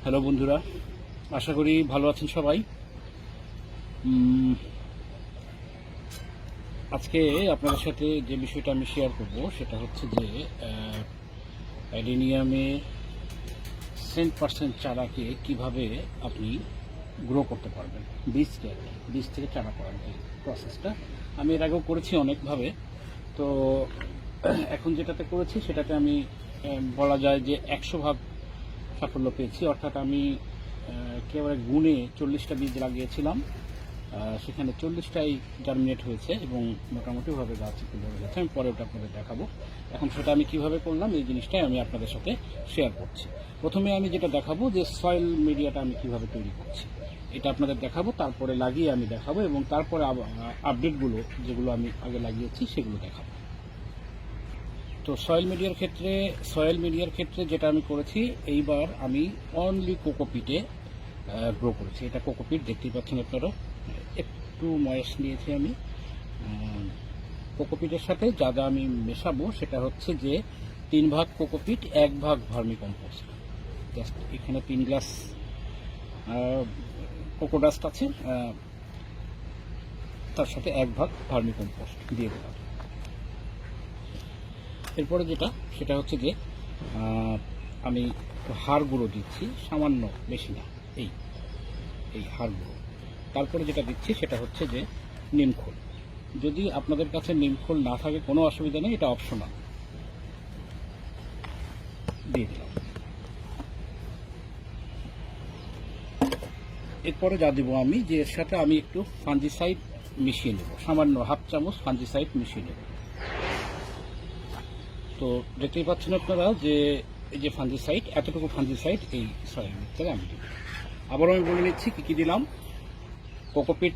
Hello বন্ধুরা, আশা করি ভালো আছেন সবাই। আজকে আপনাদের সাথে যে বিষয়টা আমি শেয়ার করব সেটা হচ্ছে যে অ্যাডেনিয়ামে 100% চারাকে কিভাবে আপনি গ্রো করতে পারবেন, বীজ থেকে চারা করার যে প্রসেসটা আমি এর আগেও করেছি অনেকভাবে। তো এখন যেটাতে করেছি সেটাতে আমি বলা যায় যে 100% সাফল্য পেয়েছি। অর্থাৎ আমি একেবারে গুণে 40টা বীজ লাগিয়েছিলাম, সেখানে 40টাই জার্মিনেট হয়েছে এবং মোটামুটিভাবে গাছ একটু ধরে গেছে। আমি পরে ওটা আপনাদের দেখাবো। এখন সেটা আমি কিভাবে করলাম এই জিনিসটাই আমি আপনাদের সাথে শেয়ার করছি। প্রথমে আমি যেটা দেখাবো যে সয়েল মিডিয়াটা আমি কিভাবে তৈরি করছি এটা আপনাদের দেখাবো, তারপরে লাগিয়ে আমি দেখাবো এবং তারপরে আপডেটগুলো যেগুলো আমি আগে লাগিয়েছি সেগুলো দেখাবো। তো সয়েল মিডিয়ার ক্ষেত্রে যেটা আমি করেছি, এইবার আমি অনলি কোকোপিটে গ্রো করেছি। এটা কোকোপিট দেখতেই পাচ্ছেন আপনারা, একটু ময়েস নিয়েছি আমি। কোকোপিটের সাথে যা যা আমি মেশাবো সেটা হচ্ছে যে 3 ভাগ কোকোপিট, 1 ভাগ ভার্মি কম্পোস্ট। জাস্ট এখানে 3 গ্লাস কোকোডাস্ট আছে, তার সাথে 1 ভাগ ভার্মি কম্পোস্ট দিয়ে দিলাম। এরপরে যেটা সেটা হচ্ছে যে আমি হাড় গুঁড়ো দিচ্ছি, সামান্য, বেশি না, এই হাড় গুঁড়ো। তারপরে যেটা দিচ্ছি সেটা হচ্ছে যে নিমখোল। যদি আপনাদের কাছে নিমখোল না থাকে কোনো অসুবিধা নেই, এটা অপশনাল, দিয়ে দিলাম। এরপরে যা দেবো আমি, যে এর সাথে আমি একটু ফাঞ্জিসাইড মিশিয়ে নেব, সামান্য 1/2 চামচ ফাঞ্জিসাইড মিশিয়ে নেব। তো দেখতেই পাচ্ছেন আপনারা যে এই যে ফাঞ্জিসাইড, এতটুকু ফাঞ্জিসাইড এই সয়েল মিক্সচারে আমি দিব। আবারও আমি বলে নিচ্ছি কী কী দিলাম। কোকোপিট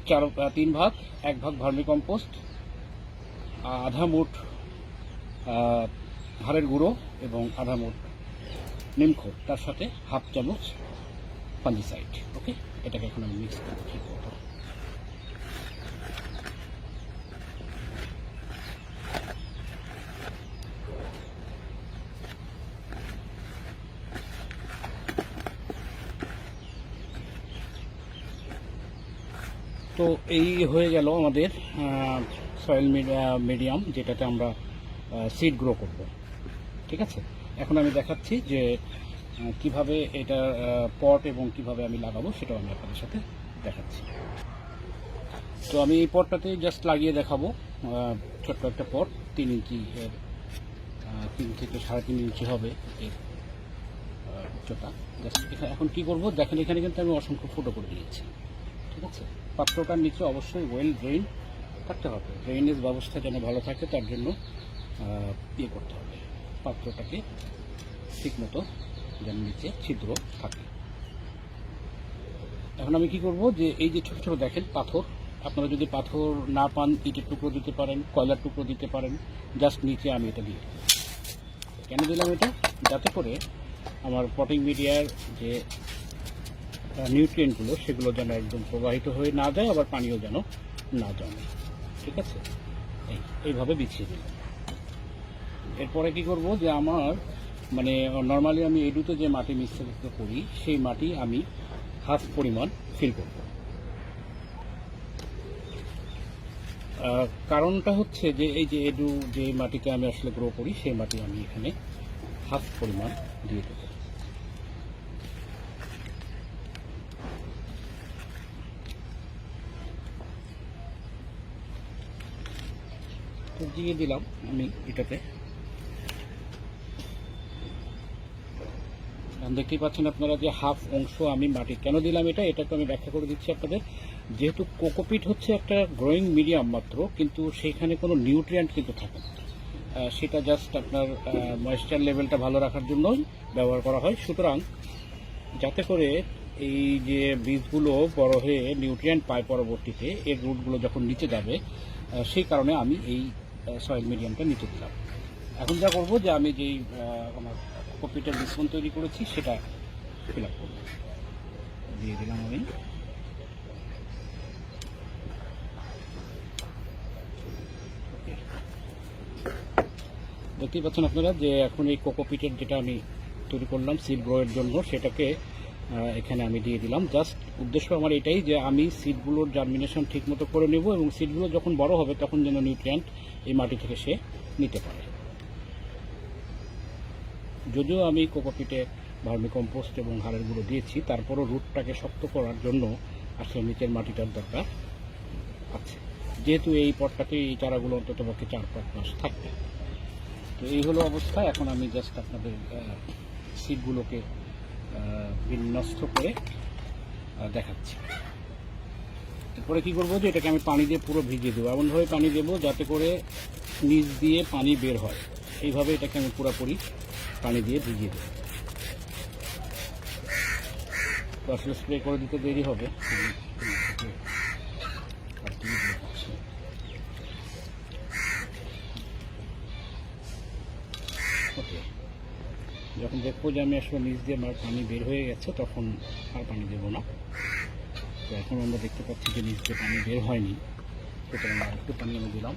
3 ভাগ, 1 ভাগ ভার্মি কম্পোস্ট, আধা মুঠ হাড়ের গুঁড়ো এবং আধা মুঠ নিমখোল, তার সাথে 1/2 চামচ ফাঞ্জিসাইড। ওকে, এটাকে এখন আমি মিক্স করবো ঠিক মতো। তো এই হয়ে গেল আমাদের সয়েল মিডিয়াম, যেটাতে আমরা সিড গ্রো করব। ঠিক আছে, এখন আমি দেখাচ্ছি যে কিভাবে এটা পট এবং কিভাবে আমি লাগাবো সেটাও আমি আপনাদের সাথে দেখাচ্ছি। তো আমি এই পটটাতে জাস্ট লাগিয়ে দেখাবো। ছোট্ট একটা পট, 3 ইঞ্চি এর 3 থেকে 3.5 ইঞ্চি হবে এর উচ্চতা। জাস্ট এখন কি করব দেখেন, এখানে কিন্তু আমি অসংখ্য ফুটো করে দিয়েছি। ঠিক আছে, পাত্রটার নিচে অবশ্যই ওয়েল ড্রেন থাকতে হবে। ড্রেনেজ ব্যবস্থা যেন ভালো থাকে তার জন্য ইয়ে করতে হবে, পাত্রটাকে ঠিক মতো যেন নিচে ছিদ্র থাকে। এখন আমি কি করব যে এই যে ছোট ছোট দেখেন পাথর, আপনারা যদি পাথর না পান ইটের টুকরো দিতে পারেন, কয়লার টুকরো দিতে পারেন। জাস্ট নিচে আমি এটা দিই। কেন দিলাম এটা? যাতে করে আমার পটিং মিডিয়ার যে নিউট্রিয়েন্টগুলো সেগুলো যেন একদম প্রবাহিত হয়ে না যায়, আবার পানিও যেন না জমে। ঠিক আছে, এইভাবে বিছিয়ে দিলাম। এরপরে কি করব যে আমার নর্মালি আমি এডুতে যে মাটি মিশ্রিত করি সেই মাটি আমি 1/2 পরিমাণ ফিল করব। কারণটা হচ্ছে যে এই যে এডু যে মাটিতে আমি আসলে গ্রো করি সেই মাটি আমি এখানে 1/2 পরিমাণ দিয়ে দেবো। তো দিয়ে দিলাম আমি এটাতে। দেখতেই পাচ্ছেন আপনারা যে 1/2 অংশ আমি মাটি কেন দিলাম এটাকে আমি ব্যাখ্যা করে দিচ্ছি আপনাদের। যেহেতু কোকোপিট হচ্ছে একটা গ্রোয়িং মিডিয়াম মাত্র, কিন্তু সেখানে কোনো নিউট্রিয়েন্ট কিন্তু থাকে না, সেটা জাস্ট আপনার ময়েশ্চার লেভেলটা ভালো রাখার জন্যই ব্যবহার করা হয়। সুতরাং যাতে করে এই যে বীজগুলো বড় হয়ে নিউট্রিয়েন্ট পায় পরবর্তীতে, এর রুটগুলো যখন নিচে যাবে, সেই কারণে আমি এই সয়েল মিডিয়ামটা নিচে দিলাম। এখন যা করবো যে আমি যেই আমার কোকোপিটের মিশ্রণ তৈরি করেছি সেটা ফিল আপ করবো। দিয়ে দিলাম আমি। দেখতেই পাচ্ছেন আপনারা যে এখন এই কোকোপিটের যেটা আমি তৈরি করলাম সিড গ্রোয়ের জন্য, সেটাকে এখানে আমি দিয়ে দিলাম। জাস্ট উদ্দেশ্য আমার এটাই যে আমি সিডগুলোর জার্মিনেশন ঠিকমতো করে নেব এবং সিডগুলো যখন বড় হবে তখন যেন নিউট্রিয়েন্ট এই মাটি থেকে সে নিতে পারে। যদিও আমি কোকোপিটে ভার্মি কম্পোস্ট এবং হাড়ের গুঁড়ো দিয়েছি, তারপরও রুটটাকে শক্ত করার জন্য আসলে নিচের মাটিটার দরকার আছে, যেহেতু এই পটটাতে এই চারাগুলো অন্তত পক্ষে 4-5 মাস থাকবে। তো এই হলো অবস্থা। এখন আমি জাস্ট আপনাদের সিডগুলোকে বিন্যস্ত করে দেখাচ্ছি। এরপরে কী করবো যে এটাকে আমি পানি দিয়ে পুরো ভিজিয়ে দেবো, এমনভাবে পানি দেবো যাতে করে নিচ দিয়ে পানি বের হয়। এইভাবে এটাকে আমি পুরোপুরি পানি দিয়ে ভিজিয়ে দেবো। তো আসলে স্প্রে করে দিতে দেরি হবে। ওকে, যখন দেখবো যে আমি আসলে নিচ দিয়ে আমার পানি বের হয়ে গেছে তখন আর পানি দেবো না। তো এখন আমরা দেখতে পাচ্ছি যে নিচ দিয়ে পানি বের হয়নি, সুতরাং আর একটু পানি আমি দিলাম।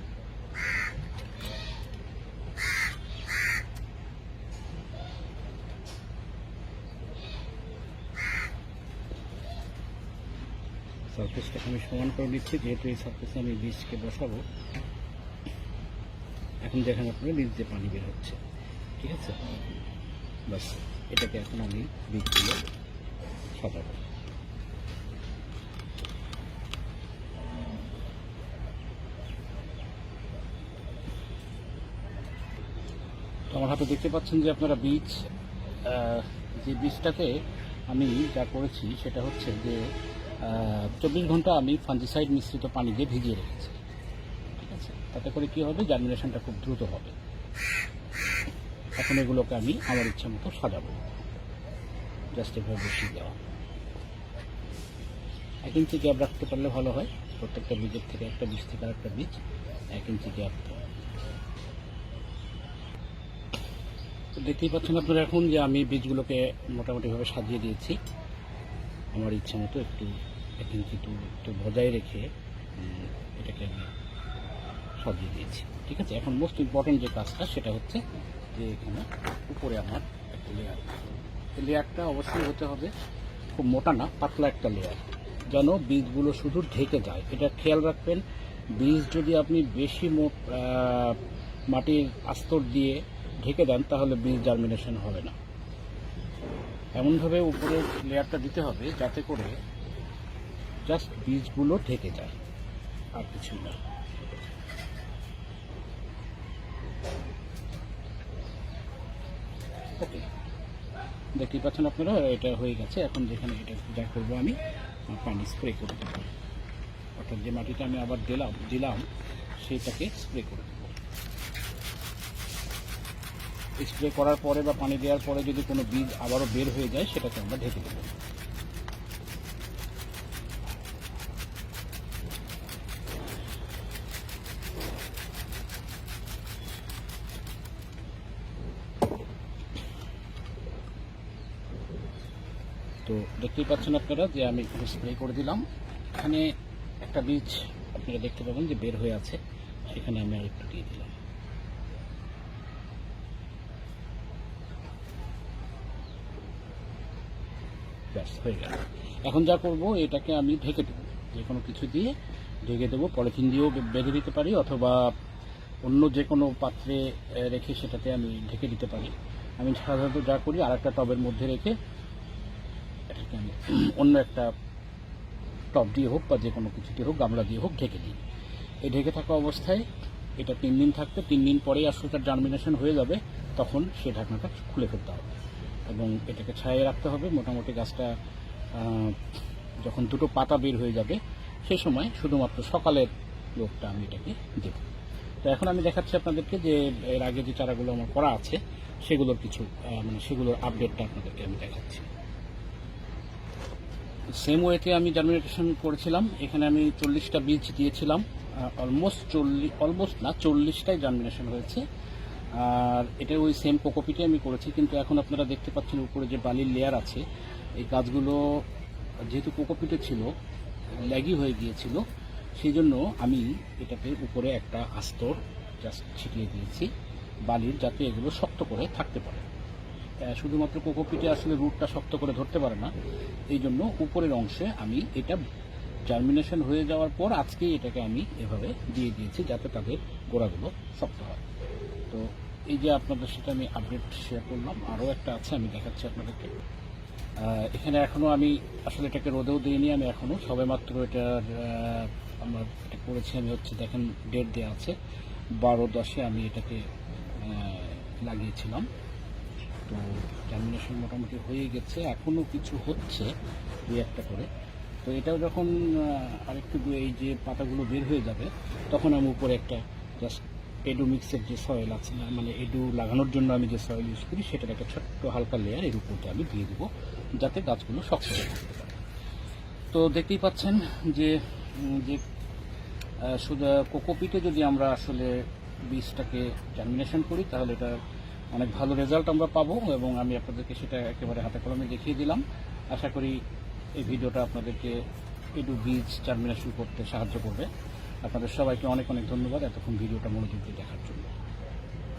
সারফেসটাকে আমি সমান করে নিচ্ছি, যেহেতু এই সারফেসে আমি বীজকে বসাবো। এখন দেখেন আপনারা নিচ দিয়ে পানি বের হচ্ছে, ঠিক আছে? বাস, এটাকে এখন আমি বীজগুলো সাজাবো। তো আমার হাতে দেখতে পাচ্ছেন যে আপনারা বীজ, যে বীজটাতে আমি যা করেছি সেটা হচ্ছে যে 24 ঘন্টা আমি ফাঞ্জিসাইড মিশ্রিত পানি দিয়ে ভিজিয়ে রেখেছি, ঠিক আছে? তাতে করে কী হবে, জার্মিনেশনটা খুব দ্রুত হবে। এখন এগুলোকে আমি আমার ইচ্ছা মতো সাজাবো, জাস্ট এভাবে বসিয়ে দেওয়া। 1 ইঞ্চি গ্যাপ রাখতে পারলে ভালো হয়, প্রত্যেকটা বীজের থেকে একটা বীজ থেকে আরেকটা বীজ 1 ইঞ্চি গ্যাপ। তো দেখতেই পাচ্ছেন আপনারা এখন যে আমি বীজগুলোকে মোটামুটিভাবে সাজিয়ে দিয়েছি আমার ইচ্ছা মতো, একটু 1 ইঞ্চি একটু বজায় রেখে এটাকে আমি সাজিয়ে দিয়েছি, ঠিক আছে? এখন মোস্ট ইম্পর্টেন্ট যে কাজটা সেটা হচ্ছে যে এখানে উপরে আমার একটা লেয়ার, লেয়ারটা অবশ্যই হতে হবে খুব মোটা না, পাতলা একটা লেয়ার, যেন বীজগুলো শুধু ঢেকে যায়। এটা খেয়াল রাখবেন, বীজ যদি আপনি বেশি মাটির আস্তর দিয়ে ঢেকে দেন তাহলে বীজ জার্মিনেশন হবে না। এমনভাবে উপরে লেয়ারটা দিতে হবে যাতে করে জাস্ট বীজগুলো ঢেকে যায়, আর কিছুই না। ওকে, দেখতেই পাচ্ছেন আপনারা এটা হয়ে গেছে। এখন যেখানে এটা যা করবো আমি পানি স্প্রে করে দেবো, অর্থাৎ যে মাটিটা আমি আবার দিলাম সেটাকে স্প্রে করে দেবো। স্প্রে করার পরে বা পানি দেওয়ার পরে যদি কোনো বীজ আবারও বের হয়ে যায় সেটাকে আমরা ঢেকে দেবো। তো দেখতেই পাচ্ছেন আপনারা যে আমি স্প্রে করে দিলাম। এখানে একটা বীজ আপনারা দেখতে পাবেন যে বের হয়ে আছে, সেখানে আমি আর একটু দিয়ে দিলাম। ব্যাস, হয়ে গেল। এখন যা করব, এটাকে আমি ঢেকে দেবো, যে কোনো কিছু দিয়ে ঢেকে দেবো। পলিথিন দিয়েও বেঁধে দিতে পারি, অথবা অন্য যে কোনো পাত্রে রেখে সেটাতে আমি ঢেকে দিতে পারি। আমি সাধারণত যা করি, আর একটা টবের মধ্যে রেখে এটাকে আমি অন্য একটা টব দিয়ে হোক বা যে কোনো কিছু দিয়ে হোক, গামলা দিয়ে হোক, ঢেকে দিই। এই ঢেকে থাকা অবস্থায় এটা 3 দিন থাকবে। 3 দিন পরেই আসলে তার জার্মিনেশন হয়ে যাবে, তখন সে ঢাকনাটা খুলে ফেলতে হবে এবং এটাকে ছায়ে রাখতে হবে। মোটামুটি গাছটা যখন দুটো পাতা বের হয়ে যাবে সেই সময় শুধুমাত্র সকালের লোকটা আমি এটাকে দেব। তো এখন আমি দেখাচ্ছি আপনাদেরকে যে এর আগে যে চারাগুলো আমার করা আছে সেগুলোর কিছু সেগুলোর আপডেটটা আপনাদেরকে আমি দেখাচ্ছি। সেম ওয়েতে আমি জার্মিনেশন করেছিলাম। এখানে আমি 40টা বীজ দিয়েছিলাম, অলমোস্ট না 40টাই জার্মিনেশন হয়েছে। আর এটা ওই সেম কোকোপিটে আমি করেছি, কিন্তু এখন আপনারা দেখতে পাচ্ছেন উপরে যে বালির লেয়ার আছে, এই গাছগুলো যেহেতু কোকোপিটে ছিল ল্যাগি হয়ে গিয়েছিল, সেই জন্য আমি এটাতে উপরে একটা আস্তর জাস্ট ছিটিয়ে দিয়েছি বালির, যাতে এগুলো শক্ত করে থাকতে পারে। শুধুমাত্র কোকোপিটে আসলে রুটটা শক্ত করে ধরতে পারে না, এই জন্য উপরের অংশে আমি এটা জার্মিনেশন হয়ে যাওয়ার পর আজকেই এটাকে আমি এভাবে দিয়ে দিয়েছি যাতে তাদের গোড়াগুলো শক্ত হয়। তো এই যে আপনাদের সাথে আমি আপডেট শেয়ার করলাম, আরও একটা আছে আমি দেখাচ্ছি আপনাদেরকে। এখানে এখনও আমি আসলে এটাকে রোদেও দিইনি, আমি এখনও সবেমাত্র এটার আমার এটা করেছি আমি হচ্ছে দেখেন ডেট দেওয়া আছে 12/10 আমি এটাকে লাগিয়েছিলাম। তো জার্মিনেশন মোটামুটি হয়ে গেছে, এখনও কিছু হচ্ছে দুই একটা করে। তো এটাও যখন আরেকটু এই যে পাতাগুলো বের হয়ে যাবে তখন আমি উপরে একটা জাস্ট এডু মিক্সের যে সয়েল আছে, মানে এডু লাগানোর জন্য আমি যে সয়েল ইউজ করি সেটার একটা ছোট্ট হালকা লেয়ার এর উপরটা আমি দিয়ে দেবো যাতে গাছগুলো শক্ত হয়ে থাকতে পারে। তো দেখতেই পাচ্ছেন যে যে শুধু কোকোপিটে যদি আমরা আসলে বীজটাকে জার্মিনেশন করি তাহলে এটা অনেক ভালো রেজাল্ট আমরা পাবো, এবং আমি আপনাদেরকে সেটা একেবারে হাতে কলমে দেখিয়ে দিলাম। আশা করি এই ভিডিওটা আপনাদেরকে এডু বীজ জার্মিনেশন করতে সাহায্য করবে। আপনাদের সবাইকে অনেক অনেক ধন্যবাদ এতক্ষণ ভিডিওটা মনোযোগ দিয়ে দেখার জন্য।